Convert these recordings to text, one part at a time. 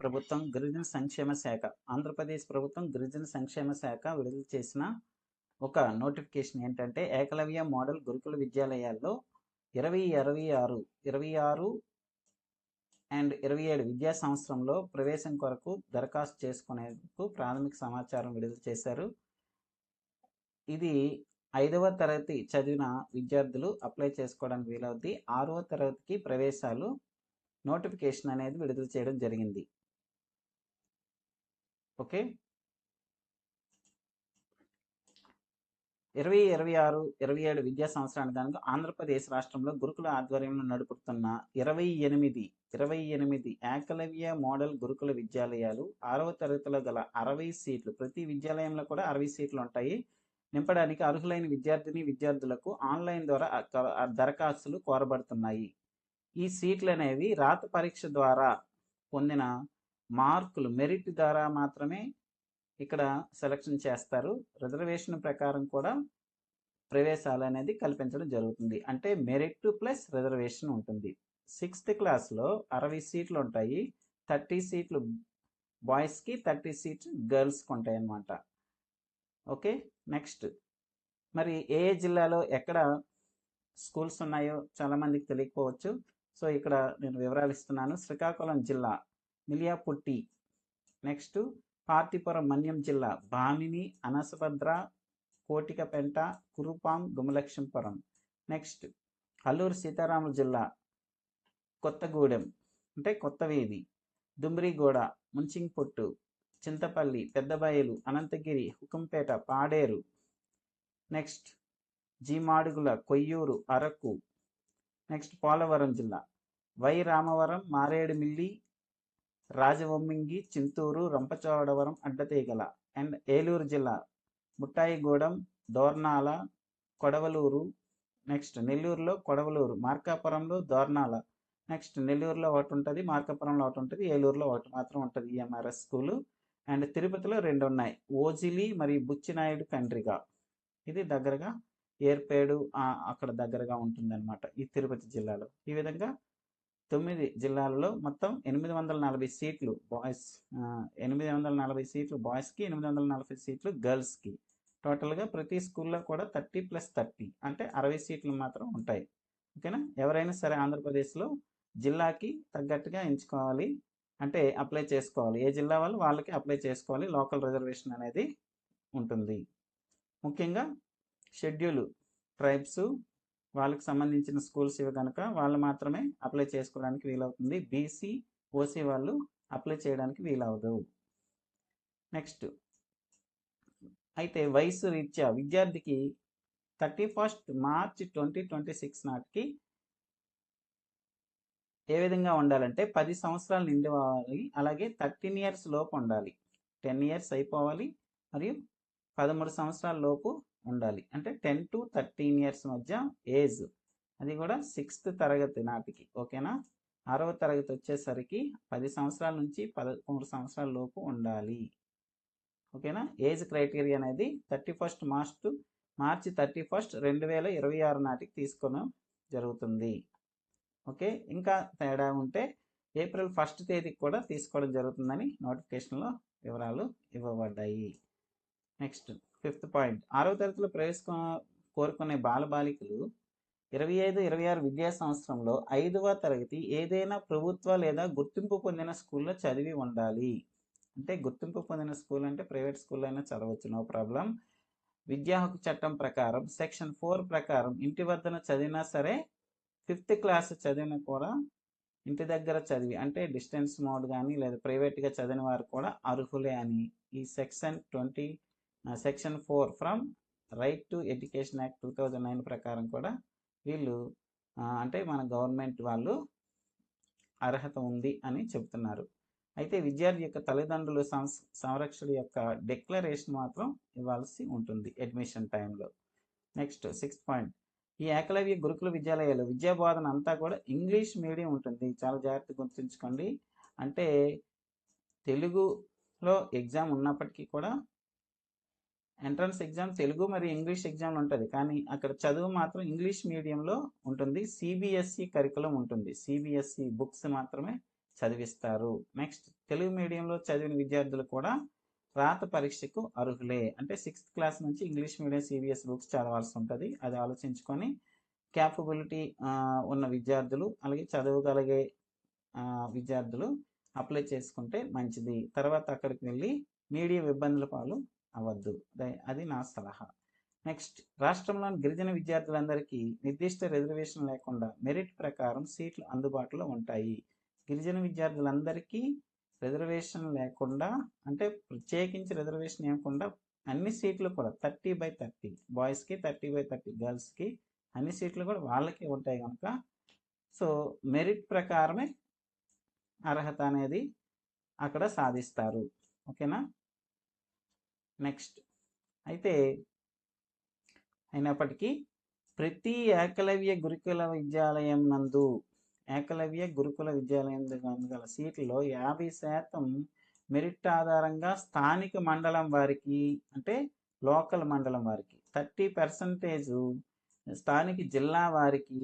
ప్రభుత్వం గిరిజన సంక్షేమ శాఖ ఆంధ్రప్రదేశ్ ప్రభుత్వం గిరిజన సంక్షేమ శాఖ విడుదల చేసిన ఒక నోటిఫికేషన్ ఏంటంటే ఏకలవ్య మోడల్ గురుకుల విద్యాలయాల్లో 26 అండ్ 27 విద్యా సంవత్సరంలో ప్రవేశం కొరకు దరఖాస్తు చేసుకునేందుకు ప్రాథమిక సమాచారం విడుదల చేశారు. ఇది 5వ తరగతి చదివిన విద్యార్థులు అప్లై చేసుకోవడానికి వీలవుద్ది. 6వ తరగతికి ప్రవేశాలు నోటిఫికేషన్ అనేది విడుదల చేయడం జరిగింది. ఓకే, 2026-27 విద్యా సంవత్సరానికి గాను ఆంధ్రప్రదేశ్ రాష్ట్రంలో గురుకుల ఆధ్వర్యంలో నడుపుతున్న 28 ఏకలవ్య మోడల్ గురుకుల విద్యాలయాలు 6వ తరగతిలో గల 60 సీట్లు, ప్రతి విద్యాలయంలో కూడా 60 సీట్లు ఉంటాయి, నింపడానికి అర్హులైన విద్యార్థులకు ఆన్లైన్ ద్వారా దరఖాస్తులు కోరబడుతున్నాయి. ఈ సీట్లు అనేవి రాత పరీక్ష ద్వారా పొందిన మార్కులు మెరిట్ ద్వారా మాత్రమే ఇక్కడ సెలక్షన్ చేస్తారు. రిజర్వేషన్ ప్రకారం కూడా ప్రవేశాలు అనేది కల్పించడం జరుగుతుంది. అంటే మెరిట్ ప్లస్ రిజర్వేషన్ ఉంటుంది. 6th క్లాస్లో 60 సీట్లు ఉంటాయి. 30 సీట్లు బాయ్స్కి, 30 సీట్లు గర్ల్స్కి ఉంటాయి అన్నమాట. ఓకే, నెక్స్ట్ మరి ఏ జిల్లాలో ఎక్కడ స్కూల్స్ ఉన్నాయో చాలామందికి తెలియకపోవచ్చు. సో ఇక్కడ నేను వివరాలు ఇస్తున్నాను. శ్రీకాకుళం జిల్లా మిలియాపుట్టి, నెక్స్ట్ పార్తీపురం మన్యం జిల్లా భామిని, అనసభద్ర, కోటికపెంట, కురుపాం, గుమలక్ష్మీపురం. నెక్స్ట్ అల్లూరు సీతారాముల జిల్లా కొత్తగూడెం అంటే కొత్తవీధి, దుమ్రిగూడ, ముంచింగ్పుట్టు, చింతపల్లి, పెద్దబయలు, అనంతగిరి, హుకుంపేట, పాడేరు. నెక్స్ట్ జీమాడుగుల, కొయ్యూరు, అరకు. నెక్స్ట్ పోలవరం జిల్లా వై రామవరం, మారేడుమిల్లి, రాజవొమ్మింగి, చింతూరు, రంపచోడవరం, అడ్డతీగల. అండ్ ఏలూరు జిల్లా ముట్టాయిగూడెం, దోర్నాల, కొడవలూరు. నెక్స్ట్ నెల్లూరులో కొడవలూరు, మార్కాపురంలో దోర్నాల. నెక్స్ట్ నెల్లూరులో ఒకటి ఉంటుంది, మార్కాపురంలో ఒకటి ఉంటుంది, ఏలూరులో ఒకటి మాత్రం ఉంటుంది ఈఎంఆర్ఎస్ స్కూలు. అండ్ తిరుపతిలో 2 ఉన్నాయి, ఓజిలి మరియు బుచ్చినాయుడు కండ్రిగా. ఇది దగ్గరగా ఏర్పేడు అక్కడ దగ్గరగా ఉంటుంది అనమాట ఈ తిరుపతి జిల్లాలో. ఈ విధంగా 9 జిల్లాలలో మొత్తం 840 సీట్లు బాయ్స్, 840 సీట్లు బాయ్స్కి, 840 సీట్లు గర్ల్స్కి. టోటల్గా ప్రతి స్కూల్లో కూడా 30+30 అంటే 60 సీట్లు మాత్రం ఉంటాయి. ఓకేనా, ఎవరైనా సరే ఆంధ్రప్రదేశ్లో జిల్లాకి తగ్గట్టుగా ఎంచుకోవాలి, అంటే అప్లై చేసుకోవాలి. ఏ జిల్లా వాళ్ళు వాళ్ళకి అప్లై చేసుకోవాలి. లోకల్ రిజర్వేషన్ అనేది ఉంటుంది. ముఖ్యంగా షెడ్యూల్ ట్రైబ్స్ వాళ్ళకి సంబంధించిన స్కూల్స్ ఇవి కనుక వాళ్ళు మాత్రమే అప్లై చేసుకోవడానికి వీలవుతుంది. బీసీ, ఓసీ వాళ్ళు అప్లై చేయడానికి వీలవదు. నెక్స్ట్ అయితే వయసు రీత్యా విద్యార్థికి 31 మార్చి 2026 నాటికి ఏ విధంగా ఉండాలంటే 10 సంవత్సరాలు నిండివాలి, అలాగే 13 years లోపు ఉండాలి. 10 years అయిపోవాలి మరియు 13 సంవత్సరాల లోపు ఉండాలి. అంటే 10 to 13 years మధ్య ఏజ్, అది కూడా 6th తరగతి నాటికి. ఓకేనా, 6వ తరగతి వచ్చేసరికి 10 సంవత్సరాల నుంచి 13 సంవత్సరాల లోపు ఉండాలి. ఓకేనా, ఏజ్ క్రైటీరియా అనేది 31 మార్చి 31, 2026 నాటికి తీసుకోవడం జరుగుతుంది. ఓకే, ఇంకా తేడా ఉంటే ఏప్రిల్ 1 తేదీకి కూడా తీసుకోవడం జరుగుతుందని నోటిఫికేషన్లో వివరాలు ఇవ్వబడ్డాయి. నెక్స్ట్ 5th పాయింట్, 6వ తరగతిలో ప్రవేశం కోరుకునే బాలబాలికలు 25-26 విద్యా సంవత్సరంలో 5వ తరగతి ఏదైనా ప్రభుత్వ లేదా గుర్తింపు పొందిన స్కూల్లో చదివి ఉండాలి. అంటే గుర్తింపు పొందిన స్కూల్ అంటే ప్రైవేట్ స్కూల్లో అయినా చదవచ్చు, నో ప్రాబ్లం. విద్యా హక్కు చట్టం ప్రకారం సెక్షన్ 4 ప్రకారం ఇంటి వద్దన చదివినా సరే, 5th క్లాస్ చదివిన కూడా ఇంటి దగ్గర చదివి అంటే డిస్టెన్స్ మోడ్ కానీ లేదా ప్రైవేట్గా చదివిన వారు కూడా అర్హులే అని ఈ section 4 from right to education act 2009 ప్రకారం కూడా వీళ్ళు అంటే మన గవర్నమెంట్ వాళ్ళు అర్హత ఉంది అని చెబుతున్నారు. అయితే విద్యార్థి యొక్క తల్లిదండ్రులు సంరక్షణ యొక్క డిక్లరేషన్ మాత్రం ఇవ్వాల్సి ఉంటుంది అడ్మిషన్ టైంలో. నెక్స్ట్ 6th పాయింట్, ఈ ఏకలవ్య గురుకుల విద్యాలయాలు విద్యా బోధన అంతా కూడా ఇంగ్లీష్ మీడియం ఉంటుంది. చాలా జాగ్రత్తగా గుర్తుంచుకోండి. అంటే తెలుగులో ఎగ్జామ్ ఉన్నప్పటికీ కూడా ఎంట్రన్స్ ఎగ్జామ్ తెలుగు మరియు ఇంగ్లీష్ ఎగ్జామ్లు ఉంటుంది, కానీ అక్కడ చదువు మాత్రం ఇంగ్లీష్ మీడియంలో ఉంటుంది. సిబిఎస్ఈ కరికులం ఉంటుంది. సిబిఎస్ఈ బుక్స్ మాత్రమే చదివిస్తారు. నెక్స్ట్ తెలుగు మీడియంలో చదివిన విద్యార్థులు కూడా రాత పరీక్షకు అర్హులే. అంటే 6th క్లాస్ నుంచి ఇంగ్లీష్ మీడియం సిబిఎస్ బుక్స్ చదవాల్సి ఉంటుంది. అది ఆలోచించుకొని క్యాపబిలిటీ ఉన్న విద్యార్థులు అలాగే చదవగలిగే విద్యార్థులు అప్లై చేసుకుంటే మంచిది. తర్వాత అక్కడికి వెళ్ళి మీడియం ఇబ్బందుల పాలు అవ్వద్దు. అది నా సలహా. నెక్స్ట్ రాష్ట్రంలోని గిరిజన విద్యార్థులందరికీ నిర్దిష్ట రిజర్వేషన్ లేకుండా మెరిట్ ప్రకారం సీట్లు అందుబాటులో ఉంటాయి. గిరిజన విద్యార్థులందరికీ రిజర్వేషన్ లేకుండా అంటే ప్రత్యేకించి రిజర్వేషన్ ఇవ్వకుండా అన్ని సీట్లు కూడా 30/30 బాయ్స్కి 30/30 గర్ల్స్కి అన్ని సీట్లు కూడా వాళ్ళకి ఉంటాయి కనుక సో మెరిట్ ప్రకారమే అర్హత అనేది అక్కడ సాధిస్తారు. ఓకేనా. నెక్స్ట్ అయితే అయినప్పటికీ ప్రతి ఏకలవ్య గురుకుల విద్యాలయం నందు గల సీట్లలో 50% మెరిట్ ఆధారంగా స్థానిక మండలం వారికి అంటే లోకల్ మండలం వారికి, 30% స్థానిక జిల్లా వారికి,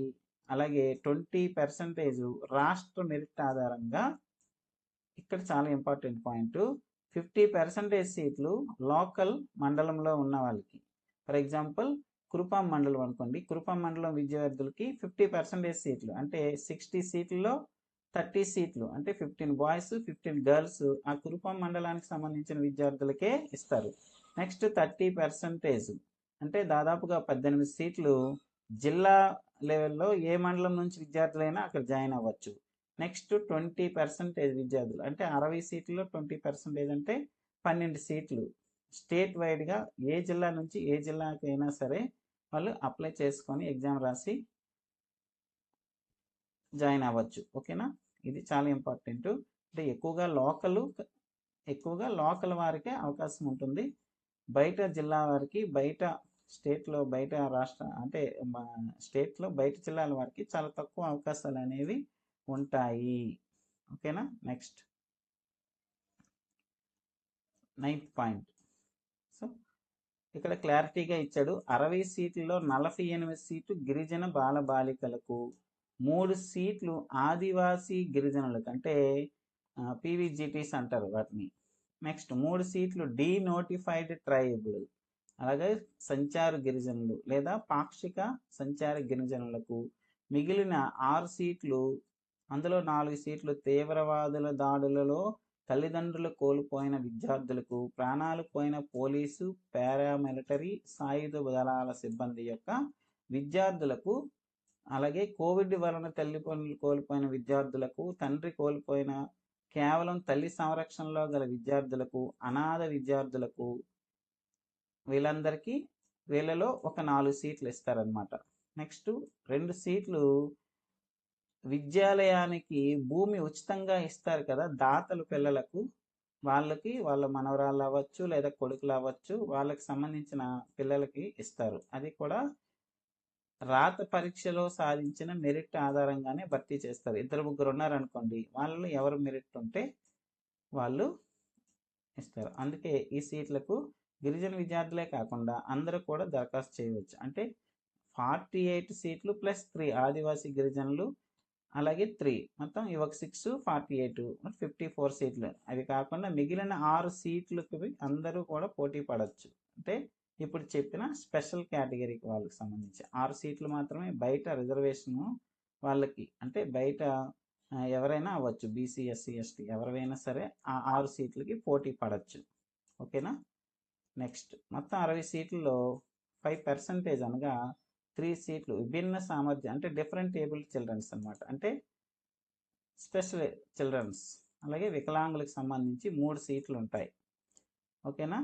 అలాగే 20% రాష్ట్ర మెరిట్ ఆధారంగా. ఇక్కడ చాలా ఇంపార్టెంట్ పాయింట్, 50% సీట్లు లోకల్ మండలంలో ఉన్న వాళ్ళకి. ఫర్ ఎగ్జాంపుల్ కురుపాం మండలం అనుకోండి, కురుపాం మండలం విద్యార్థులకి 50% సీట్లు అంటే 60 సీట్లలో 30 సీట్లు అంటే 15 బాయ్స్ 15 గర్ల్స్ ఆ కురుపాం మండలానికి సంబంధించిన విద్యార్థులకే ఇస్తారు. నెక్స్ట్ 30% అంటే దాదాపుగా 18 సీట్లు జిల్లా లెవెల్లో ఏ మండలం నుంచి విద్యార్థులైనా అక్కడ జాయిన్ అవ్వచ్చు. నెక్స్ట్ 20% విద్యార్థులు అంటే 60 సీట్లలో 20% అంటే 12 సీట్లు స్టేట్ వైడ్గా ఏ జిల్లా నుంచి ఏ జిల్లాకైనా సరే వాళ్ళు అప్లై చేసుకొని ఎగ్జామ్ రాసి జాయిన్ అవ్వచ్చు. ఓకేనా. ఇది చాలా ఇంపార్టెంట్. అంటే ఎక్కువగా లోకల్ వారికే అవకాశం ఉంటుంది. బయట జిల్లా వారికి, బయట స్టేట్లో, బయట రాష్ట్ర అంటే స్టేట్లో బయట జిల్లాల వారికి చాలా తక్కువ అవకాశాలు అనేవి ఉంటాయి. ఓకేనా. Next 9th point. సో ఇక్కడ క్లారిటీగా ఇచ్చాడు. 60 సీట్లలో 48 సీట్లు గిరిజన బాలబాలికలకు, 3 సీట్లు ఆదివాసీ గిరిజనులకు అంటే పీవీజీటీస్ అంటారు వాటిని. నెక్స్ట్ 3 సీట్లు డీనోటిఫైడ్ ట్రైబుల్ అలాగే సంచార గిరిజనులు లేదా పాక్షిక సంచార గిరిజనులకు, మిగిలిన 6 సీట్లు అందులో 4 సీట్లు తీవ్రవాదుల దాడులలో తల్లిదండ్రులు కోల్పోయిన విద్యార్థులకు, ప్రాణాలు పోయిన పోలీసు, పారామిలిటరీ, సాయుధ దళాల సిబ్బంది యొక్క విద్యార్థులకు, అలాగే కోవిడ్ వలన తల్లిదండ్రులు కోల్పోయిన విద్యార్థులకు, తండ్రి కోల్పోయిన కేవలం తల్లి సంరక్షణలో గల విద్యార్థులకు, అనాథ విద్యార్థులకు, వీళ్ళలో ఒక 4 సీట్లు ఇస్తారనమాట. నెక్స్ట్ 2 సీట్లు విద్యాలయానికి భూమి ఉచితంగా ఇస్తారు కదా దాతలు పిల్లలకు, వాళ్ళ మనవరాళ్ళు అవ్వచ్చు లేదా కొడుకులు అవ్వచ్చు, వాళ్ళకి సంబంధించిన పిల్లలకి ఇస్తారు. అది కూడా రాత పరీక్షలో సాధించిన మెరిట్ ఆధారంగానే భర్తీ చేస్తారు. 2-3 ఉన్నారనుకోండి, వాళ్ళలో ఎవరు మెరిట్ ఉంటే వాళ్ళు ఇస్తారు. అందుకే ఈ సీట్లకు గిరిజన విద్యార్థులే కాకుండా అందరూ కూడా దరఖాస్తు చేయవచ్చు. అంటే 48 సీట్లు ప్లస్ 3 ఆదివాసీ గిరిజనులు, అలాగే 3 మొత్తం ఇవొక 6 48 54 సీట్లు. అవి కాకుండా మిగిలిన 6 సీట్లకు అందరూ కూడా పోటీ పడవచ్చు. అంటే ఇప్పుడు చెప్పిన స్పెషల్ కేటగిరీకి వాళ్ళకి సంబంధించి 6 సీట్లు మాత్రమే బయట రిజర్వేషన్ వాళ్ళకి, అంటే బయట ఎవరైనా అవ్వచ్చు, బీసీ ఎస్సీ ఎస్టీ ఎవరైనా సరే ఆ 6 సీట్లకి పోటీ పడవచ్చు. ఓకేనా. నెక్స్ట్ మొత్తం 60 సీట్లలో 5% అనగా 3 సీట్లు విభిన్న సామర్థ్యం అంటే డిఫరెంట్ ఏబుల్ చిల్డ్రన్స్ అనమాట, అంటే స్పెషల్ చిల్డ్రన్స్, అలాగే వికలాంగులకు సంబంధించి 3 సీట్లు ఉంటాయి. ఓకేనా.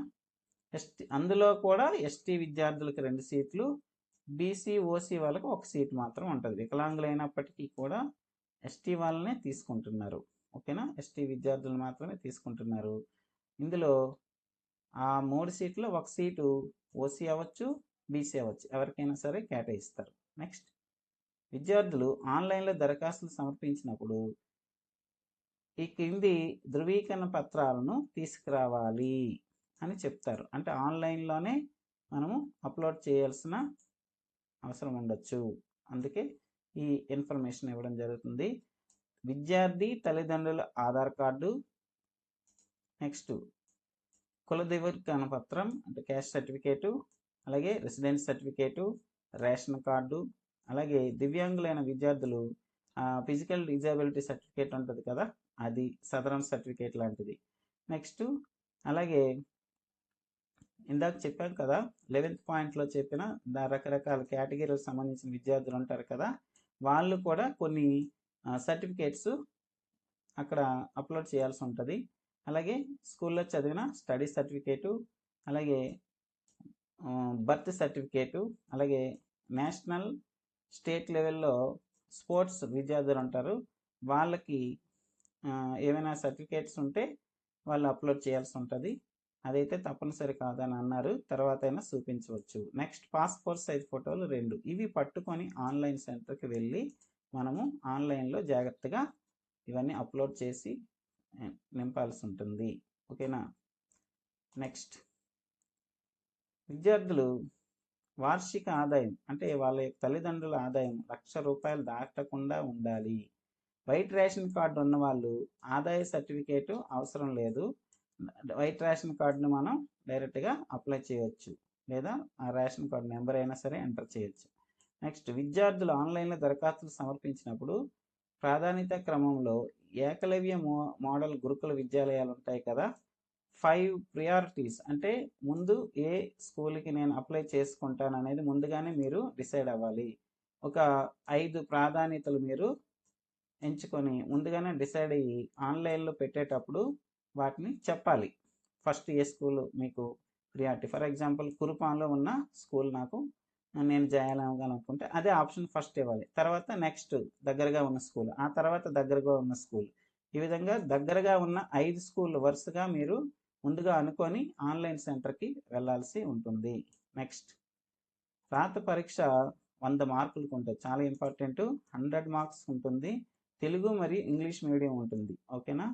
అందులో కూడా ఎస్టీ విద్యార్థులకు 2 సీట్లు, బీసీ ఓసీ వాళ్ళకు 1 సీట్ మాత్రం ఉంటుంది. వికలాంగులు అయినప్పటికీ కూడా ఎస్టీ వాళ్ళనే తీసుకుంటున్నారు. ఓకేనా. ఎస్టీ విద్యార్థులు మాత్రమే తీసుకుంటున్నారు. ఇందులో ఆ 3 సీట్లో 1 సీటు ఓసీ అవ్వచ్చు, బీసీ అవ్వచ్చు, ఎవరికైనా సరే కేటాయిస్తారు. నెక్స్ట్ విద్యార్థులు ఆన్లైన్లో దరఖాస్తులు సమర్పించినప్పుడు ఈ క్రింది ధృవీకరణ పత్రాలను తీసుకురావాలి అని చెప్తారు. అంటే ఆన్లైన్లోనే మనము అప్లోడ్ చేయాల్సిన అవసరం ఉండొచ్చు, అందుకే ఈ ఇన్ఫర్మేషన్ ఇవ్వడం జరుగుతుంది. విద్యార్థి తల్లిదండ్రుల ఆధార్ కార్డు, నెక్స్ట్ కుల ధృవీకరణ పత్రం అంటే క్యాస్ట్ సర్టిఫికేటు, అలాగే రెసిడెన్స్ సర్టిఫికేటు, రేషన్ కార్డు, అలాగే దివ్యాంగులైన విద్యార్థులు ఫిజికల్ డిజేబిలిటీ సర్టిఫికేట్ ఉంటుంది కదా, అది సదరన్ సర్టిఫికేట్ లాంటిది. నెక్స్ట్ అలాగే ఇందాక చెప్పాను కదా 11th పాయింట్లో చెప్పిన రకరకాల కేటగిరీలకు సంబంధించిన విద్యార్థులు ఉంటారు కదా, వాళ్ళు కూడా కొన్ని సర్టిఫికేట్స్ అక్కడ అప్లోడ్ చేయాల్సి ఉంటుంది. అలాగే స్కూల్లో చదివిన స్టడీ సర్టిఫికేటు, అలాగే బర్త్ సర్టిఫికేటు, అలాగే నేషనల్ స్టేట్ లెవెల్లో స్పోర్ట్స్ విద్యార్థులు ఉంటారు, వాళ్ళకి ఏమైనా సర్టిఫికేట్స్ ఉంటే వాళ్ళు అప్లోడ్ చేయాల్సి ఉంటుంది. అదైతే తప్పనిసరి కాదని అన్నారు, తర్వాత అయినా చూపించవచ్చు. నెక్స్ట్ పాస్పోర్ట్ సైజ్ ఫోటోలు 2, ఇవి పట్టుకొని ఆన్లైన్ సెంటర్కి వెళ్ళి మనము ఆన్లైన్లో జాగ్రత్తగా ఇవన్నీ అప్లోడ్ చేసి నింపాల్సి ఉంటుంది. ఓకేనా. నెక్స్ట్ విద్యార్థులు వార్షిక ఆదాయం అంటే వాళ్ళ తల్లిదండ్రుల ఆదాయం ₹1,00,000 దాటకుండా ఉండాలి. వైట్ రేషన్ కార్డు ఉన్న వాళ్ళు ఆదాయ సర్టిఫికేటు అవసరం లేదు. వైట్ రేషన్ కార్డుని మనం డైరెక్ట్గా అప్లై చేయవచ్చు, లేదా ఆ రేషన్ కార్డు నెంబర్ అయినా సరే ఎంటర్ చేయొచ్చు. నెక్స్ట్ విద్యార్థులు ఆన్లైన్లో దరఖాస్తులు సమర్పించినప్పుడు ప్రాధాన్యత క్రమంలో ఏకలవ్య మోడల్ గురుకుల విద్యాలయాలు ఉంటాయి కదా, 5 ప్రియారిటీస్ అంటే ముందు ఏ స్కూల్కి నేను అప్లై చేసుకుంటాను అనేది ముందుగానే మీరు డిసైడ్ అవ్వాలి. ఒక 5 ప్రాధాన్యతలు మీరు ఎంచుకొని ముందుగానే డిసైడ్ అయ్యి ఆన్లైన్లో పెట్టేటప్పుడు వాటిని చెప్పాలి. ఫస్ట్ ఏ స్కూల్ మీకు ప్రియారిటీ, ఫర్ ఎగ్జాంపుల్ కురుపాంలో ఉన్న స్కూల్ నాకు నేను చేయాలనుకుంటే అదే ఆప్షన్ ఫస్ట్ ఇవ్వాలి. తర్వాత నెక్స్ట్ దగ్గరగా ఉన్న స్కూల్, ఆ తర్వాత దగ్గరగా ఉన్న స్కూల్, ఈ విధంగా దగ్గరగా ఉన్న 5 స్కూళ్ళు వరుసగా మీరు ముందుగా అనుకొని ఆన్లైన్ సెంటర్కి వెళ్ళాల్సి ఉంటుంది. నెక్స్ట్ రాత పరీక్ష 100 మార్కులకు ఉంటుంది, చాలా ఇంపార్టెంట్. 100 మార్క్స్ ఉంటుంది. తెలుగు మరియు ఇంగ్లీష్ మీడియం ఉంటుంది. ఓకేనా.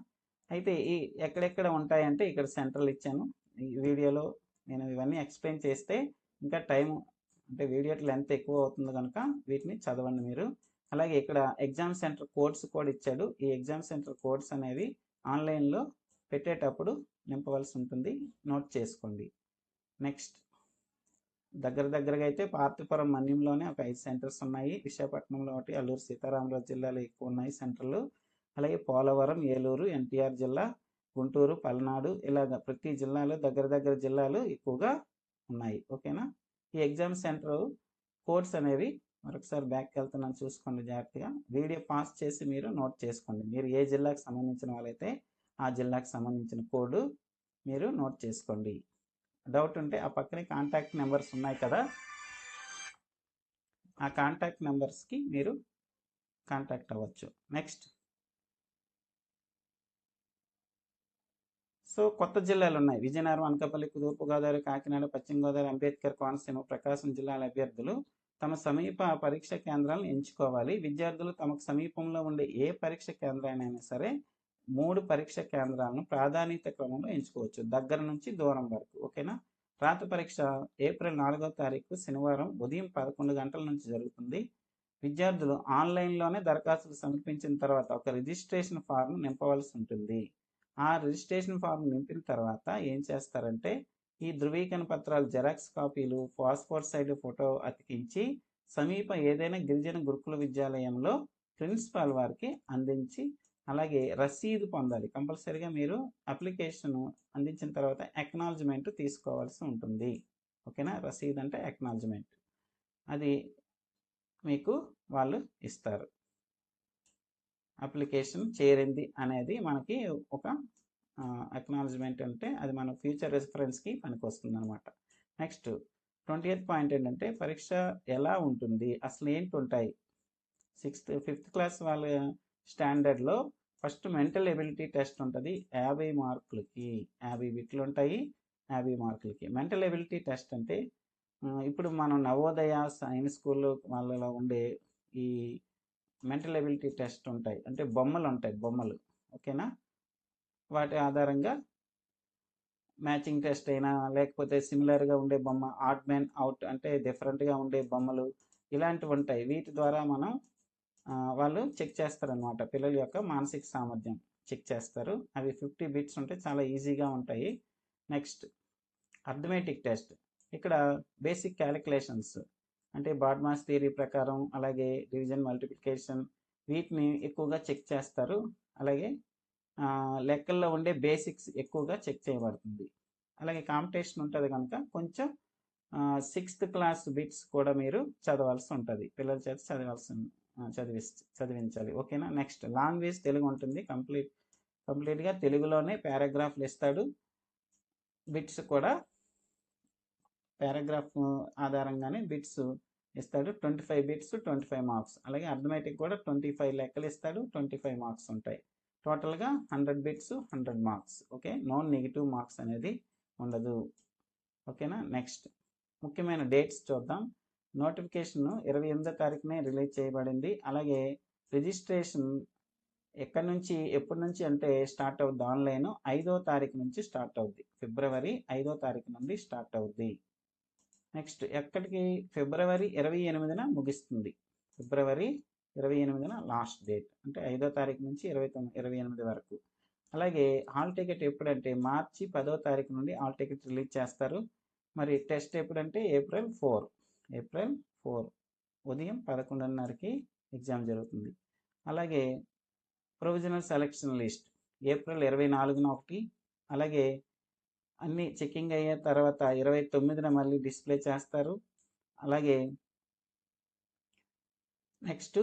అయితే ఈ ఎక్కడెక్కడ ఉంటాయంటే ఇక్కడ సెంటర్లు ఇచ్చాను. ఈ వీడియోలో నేను ఇవన్నీ ఎక్స్ప్లెయిన్ చేస్తే ఇంకా టైం అంటే వీడియో లెంత్ ఎక్కువ అవుతుంది కనుక వీటిని చదవండి మీరు. అలాగే ఇక్కడ ఎగ్జామ్ సెంటర్ కోడ్స్ కూడా ఇచ్చాడు. ఈ ఎగ్జామ్ సెంటర్ కోడ్స్ అనేవి ఆన్లైన్లో పెట్టేటప్పుడు నింపవలసి ఉంటుంది, నోట్ చేసుకోండి. నెక్స్ట్ దగ్గరగా అయితే పార్తీపురం మన్యంలోనే ఒక 5 సెంటర్స్ ఉన్నాయి. విశాఖపట్నంలో ఒకటి, అల్లూరు సీతారామరాజు జిల్లాలో ఎక్కువ ఉన్నాయి సెంటర్లు. అలాగే పోలవరం, ఏలూరు, ఎన్టీఆర్ జిల్లా, గుంటూరు, పల్నాడు, ఇలాగ ప్రతి జిల్లాలో దగ్గర జిల్లాలు ఎక్కువగా ఉన్నాయి. ఓకేనా. ఈ ఎగ్జామ్ సెంటర్ కోడ్స్ అనేవి మరొకసారి బ్యాక్కి వెళ్తున్నాను, చూసుకోండి జాగ్రత్తగా. వీడియో పాస్ చేసి మీరు నోట్ చేసుకోండి. మీరు ఏ జిల్లాకు సంబంధించిన వాళ్ళైతే ఆ జిల్లాకు సంబంధించిన కోడ్ మీరు నోట్ చేసుకోండి. డౌట్ ఉంటే ఆ పక్కనే కాంటాక్ట్ నెంబర్స్ ఉన్నాయి కదా, ఆ కాంటాక్ట్ నెంబర్స్కి మీరు కాంటాక్ట్ అవ్వచ్చు. నెక్స్ట్ సో కొత్త జిల్లాలు ఉన్నాయి. విజయనగరం, అనకాపల్లి, తూర్పుగోదావరి, కాకినాడ, పశ్చిమ గోదావరి, అంబేద్కర్ కోనసీమ, ప్రకాశం జిల్లాల అభ్యర్థులు తమ సమీప పరీక్ష కేంద్రాలను ఎంచుకోవాలి. విద్యార్థులు తమకు సమీపంలో ఉండే ఏ పరీక్ష కేంద్రాన్నైనా సరే 3 పరీక్ష కేంద్రాలను ప్రాధాన్యత క్రమంలో ఎంచుకోవచ్చు, దగ్గర నుంచి దూరం వరకు. ఓకేనా. రాత పరీక్ష ఏప్రిల్ 4వ తారీఖు శనివారం ఉదయం 11 గంటల నుంచి జరుగుతుంది. విద్యార్థులు ఆన్లైన్లోనే దరఖాస్తులు సమర్పించిన తర్వాత ఒక రిజిస్ట్రేషన్ ఫారం నింపవలసి ఉంటుంది. ఆ రిజిస్ట్రేషన్ ఫామ్ నింపిన తర్వాత ఏం చేస్తారంటే ఈ ధృవీకరణ పత్రాలు జెరాక్స్ కాపీలు, పాస్పోర్ట్ సైజ్ ఫోటో అతికించి సమీప ఏదైనా గిరిజన గురుకుల విద్యాలయంలో ప్రిన్సిపాల్ వారికి అందించి అలాగే రసీదు పొందాలి. కంపల్సరీగా మీరు అప్లికేషన్ అందించిన తర్వాత అక్నాలజ్మెంట్ తీసుకోవాల్సి ఉంటుంది. ఓకేనా. రసీదు అంటే అక్నాలజ్మెంట్, అది మీకు వాళ్ళు ఇస్తారు. అప్లికేషన్ చేరింది అనేది మనకి ఒక అక్నాలజ్మెంట్ అంటే అది మన ఫ్యూచర్ రెఫరెన్స్కి పనికొస్తుంది అనమాట. నెక్స్ట్ 20th పాయింట్ ఏంటంటే పరీక్ష ఎలా ఉంటుంది, అసలు ఏంటి ఉంటాయి. 5th క్లాస్ వాళ్ళ స్టాండర్డ్లో ఫస్ట్ మెంటల్ ఎబిలిటీ టెస్ట్ ఉంటుంది. 50 మార్కులకి 50 బిట్లు ఉంటాయి. 50 మార్కులకి మెంటల్ ఎబిలిటీ టెస్ట్ అంటే ఇప్పుడు మనం నవోదయ సైన్స్ స్కూల్ వాళ్ళలో ఉండే ఈ మెంటల్ ఎబిలిటీ టెస్ట్ ఉంటాయి, అంటే బొమ్మలు ఉంటాయి, బొమ్మలు. ఓకేనా. వాటి ఆధారంగా మ్యాచింగ్ టెస్ట్ అయినా లేకపోతే సిమిలర్గా ఉండే బొమ్మ, ఆడ్ మ్యాన్ అవుట్ అంటే డిఫరెంట్గా ఉండే బొమ్మలు ఇలాంటివి ఉంటాయి. వీటి ద్వారా మనం వాళ్ళు చెక్ చేస్తారనమాట. పిల్లల యొక్క మానసిక సామర్థ్యం చెక్ చేస్తారు. అవి 50 బిట్స్ ఉంటాయి. చాలా ఈజీగా ఉంటాయి. Next arithmetic test. ఇక్కడ బేసిక్ క్యాలిక్యులేషన్స్ అంటే బాడ్మాస్ థియరీ ప్రకారం, అలాగే డివిజన్, మల్టిప్లికేషన్ వీటిని ఎక్కువగా చెక్ చేస్తారు. అలాగే లెక్కల్లో ఉండే బేసిక్స్ ఎక్కువగా చెక్ చేయబడుతుంది. అలాగే కాంపిటీషన్ ఉంటుంది కనుక కొంచెం 6th క్లాస్ బిట్స్ కూడా మీరు చదవాల్సి ఉంటుంది. పిల్లల చేత చదివించాలి. ఓకేనా. నెక్స్ట్ లాంగ్వేజ్ తెలుగు ఉంటుంది. కంప్లీట్గా తెలుగులోనే పారాగ్రాఫ్లు ఇస్తాడు. బిట్స్ కూడా పారాగ్రాఫ్ ఆధారంగానే బిట్స్ ఇస్తాడు. 25 బిట్స్ 25 మార్క్స్. అలాగే అర్థమెటిక్ కూడా 25 లెక్కలు ఇస్తాడు. 25 మార్క్స్ ఉంటాయి. టోటల్గా 100 bits 100 marks. Okay, no negative marks అనేది ఉండదు. ఓకేనా. నెక్స్ట్ ముఖ్యమైన డేట్స్ చూద్దాం. నోటిఫికేషన్ 28వ తారీఖునే రిలీజ్ చేయబడింది. అలాగే రిజిస్ట్రేషన్ ఎప్పటి నుంచి అంటే స్టార్ట్ అవుద్ది ఆన్లైన్ 5వ తారీఖు నుంచి స్టార్ట్ అవుద్ది. ఫిబ్రవరి 5వ తారీఖు నుండి స్టార్ట్ అవుద్ది. నెక్స్ట్ ఎక్కడికి ఫిబ్రవరి 28న ముగిస్తుంది. ఫిబ్రవరి 28న లాస్ట్ డేట్. అంటే 5వ తారీఖు నుంచి 28 వరకు. అలాగే హాల్ టికెట్ ఎప్పుడంటే మార్చి 10వ తారీఖు నుండి హాల్ టికెట్ రిలీజ్ చేస్తారు. మరి టెస్ట్ ఎప్పుడంటే ఏప్రిల్ 4 ఉదయం 11:30కి ఎగ్జామ్ జరుగుతుంది. అలాగే ప్రొవిజనల్ సెలక్షన్ లిస్ట్ ఏప్రిల్ 24న ఒకటి. అలాగే అన్ని చెకింగ్ అయ్యే తర్వాత 29న మళ్ళీ డిస్ప్లే చేస్తారు. అలాగే next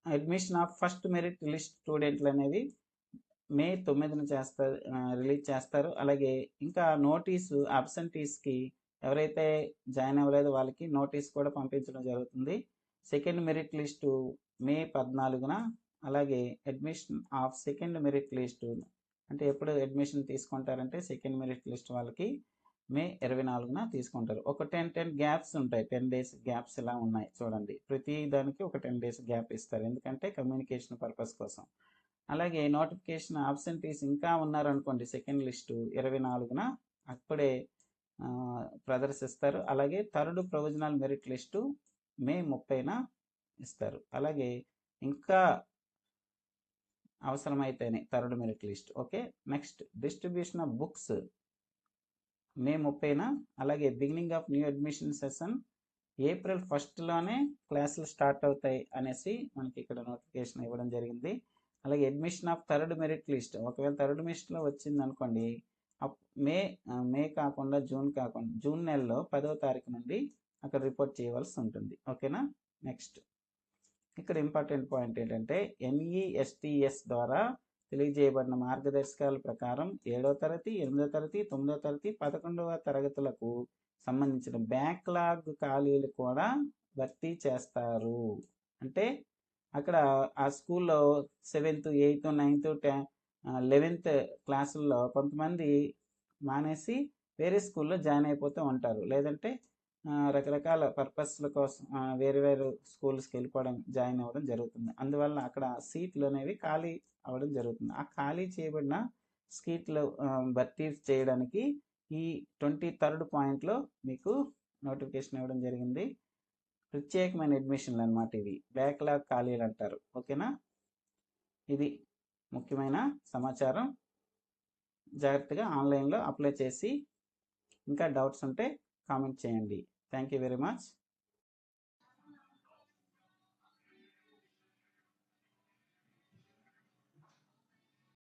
admission of first merit list స్టూడెంట్లు అనేవి మే 9న రిలీజ్ చేస్తారు. అలాగే ఇంకా నోటీసు అబ్సెంటీస్కి ఎవరైతే జాయిన్ అవ్వలేదో వాళ్ళకి నోటీస్ కూడా పంపించడం జరుగుతుంది. సెకండ్ మెరిట్ లిస్టు మే 14న. అలాగే admission of second merit list అంటే ఎప్పుడు అడ్మిషన్ తీసుకుంటారంటే సెకండ్ మెరిట్ లిస్ట్ వాళ్ళకి మే 24న తీసుకుంటారు. ఒక 10 గ్యాప్స్ ఉంటాయి. 10 డేస్ గ్యాప్స్ ఇలా ఉన్నాయి చూడండి. ప్రతి దానికి ఒక 10 డేస్ గ్యాప్ ఇస్తారు. ఎందుకంటే కమ్యూనికేషన్ పర్పస్ కోసం. అలాగే నోటిఫికేషన్ అబ్సెంటీస్ ఇంకా ఉన్నారనుకోండి సెకండ్ లిస్టు 24న అప్పుడే ప్రదర్శిస్తారు. అలాగే third provisional merit list May 30న ఇస్తారు. అలాగే ఇంకా అవసరమైతేనే third merit list. Okay. Next distribution of books May 30న. అలాగే beginning of new admission session April 1లోనే క్లాసులు స్టార్ట్ అవుతాయి అనేసి మనకి ఇక్కడ నోటిఫికేషన్ ఇవ్వడం జరిగింది. అలాగే admission of third merit list ఒకవేళ థర్డ్ లిస్ట్లో వచ్చింది అనుకోండి మే కాకుండా జూన్ నెలలో 10వ తారీఖు నుండి అక్కడ రిపోర్ట్ చేయవలసి ఉంటుంది. ఓకేనా. నెక్స్ట్ ఇక్కడ ఇంపార్టెంట్ పాయింట్ ఏంటంటే NESTS ద్వారా తెలియజేయబడిన మార్గదర్శకాల ప్రకారం 7వ తరగతి 8వ తరగతి 9వ తరగతి 11వ తరగతులకు సంబంధించిన బ్యాక్లాగ్ ఖాళీలు కూడా భర్తీ చేస్తారు. అంటే అక్కడ ఆ స్కూల్లో 7th 8th 9th 11th క్లాసుల్లో కొంతమంది మానేసి వేరే స్కూల్లో జాయిన్ అయిపోతూ ఉంటారు. లేదంటే రకరకాల పర్పస్ల కోసం వేరు స్కూల్స్కి వెళ్ళిపోవడం జాయిన్ అవ్వడం జరుగుతుంది. అందువల్ల అక్కడ సీట్లు అనేవి ఖాళీ అవ్వడం జరుగుతుంది. ఆ ఖాళీ చేయబడిన సీట్లు భర్తీ చేయడానికి ఈ 23rd పాయింట్లో మీకు నోటిఫికేషన్ ఇవ్వడం జరిగింది. ప్రత్యేకమైన అడ్మిషన్లు అన్నమాట ఇవి. బ్యాక్లాగ్ ఖాళీలు అంటారు. ఓకేనా. ఇది ముఖ్యమైన సమాచారం. జాగ్రత్తగా ఆన్లైన్లో అప్లై చేసి ఇంకా డౌట్స్ ఉంటే కామెంట్ చేయండి. Thank you very much.